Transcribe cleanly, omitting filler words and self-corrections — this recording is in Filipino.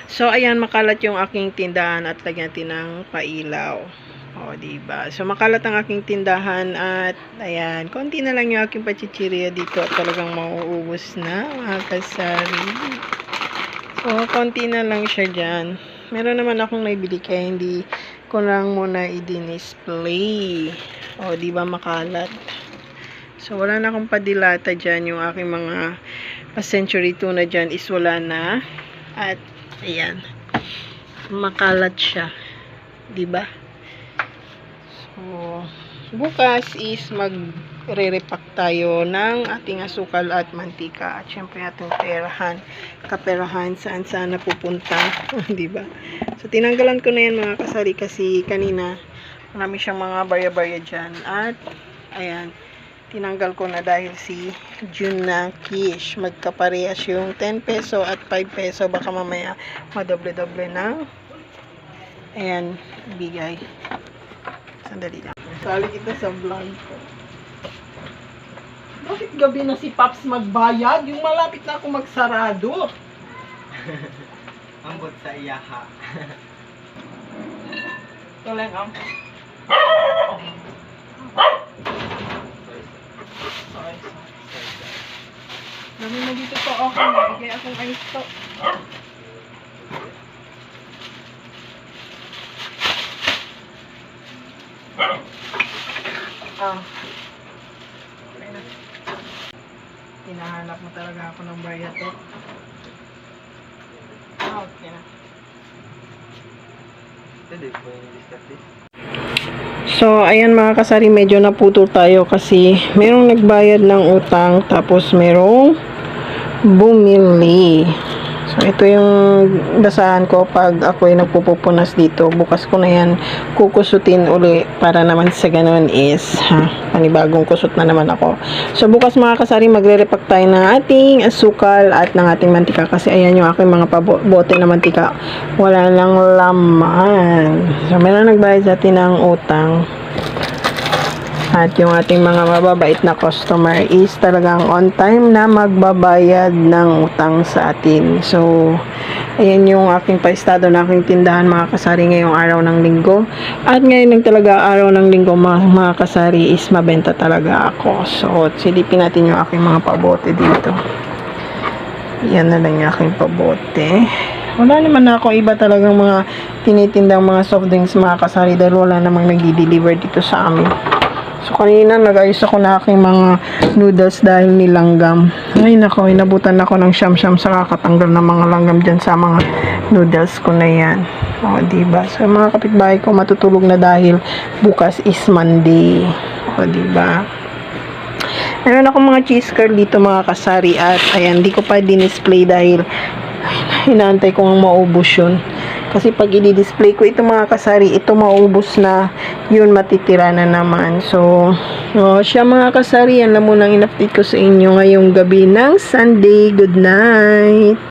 So, ayan, makalat yung aking tindahan at lagyan natin ng pailaw. O, diba? So, makalat ang aking tindahan at, ayan, konti na lang yung aking pachichirya dito at talagang mauubos na, mga kasari. So, konti na lang siya dyan. Meron naman akong naibili kaya hindi ko lang muna i-display. O, diba makalat? So, wala na akong padilata dyan. Yung aking mga century tuna dyan is wala na. At, ayan. Makalat siya. Diba? So, bukas is magre-repack tayo ng ating asukal at mantika. At syempre ating kaperahan saan saan napupunta. Diba? So, tinanggalan ko na yan mga kasari kasi kanina marami siyang mga barya-barya dyan. At, ayan, tinanggal ko na dahil si Junakish. Magkaparehas yung 10 peso at 5 peso. Baka mamaya madoble-doble na. Ayan, bigay. Sandali lang. Sali kita sa vlog ko. Bakit gabi na si Paps magbayad? Yung malapit na ako magsarado. Ambot sa iyaha. Ito lang ang. Sorry. Dami na dito to. Okay, nabigay akong ice to. Okay na. Hinahanap mo talaga ako ng barya to. Okay na. So, ayan mga kasari, medyo naputol tayo kasi merong nagbayad ng utang tapos merong bumili. So, ito yung basahan ko pag ako'y nagpupupunas dito. Bukas ko na yan kukusutin uli para naman sa ganun is, panibagong kusot na naman ako. So, bukas mga kasari, magre-repack tayo ng ating asukal at ng ating mantika kasi ayan yung aking mga bote na mantika. Wala lang laman. So, meron nagbayad sa atin ng utang. At yung ating mga mababait na customer is talagang on time na magbabayad ng utang sa atin. So, ayan yung aking paestado na aking tindahan mga kasari ngayong araw ng linggo. At ngayon ng talaga araw ng linggo mga kasari is mabenta talaga ako. So, silipin natin yung aking mga pabote dito. Yan na lang yung aking pabote. Wala naman na ako iba talagang mga tinitindang mga soft drinks mga kasari dahil wala namang nag-deliver dito sa amin. So, kanina nag-ayos ako na aking mga noodles dahil nilanggam. Ay, nako, inabutan ako ng siyam-siyam sa kakatanggal ng mga langgam dyan sa mga noodles ko na yan. O, diba? So, mga kapitbahay ko matutulog na dahil bukas is Monday. O, diba? Meron ako mga cheese curl dito mga kasari at ayan, di ko pa din-display dahil hinaantay ko ang maubos yun. Kasi pag i-display ko ito mga kasari, ito maubos na, yun matitira na naman. So, siya mga kasari, yan lang muna ang in-update ko sa inyo ngayong gabi ng Sunday. Good night!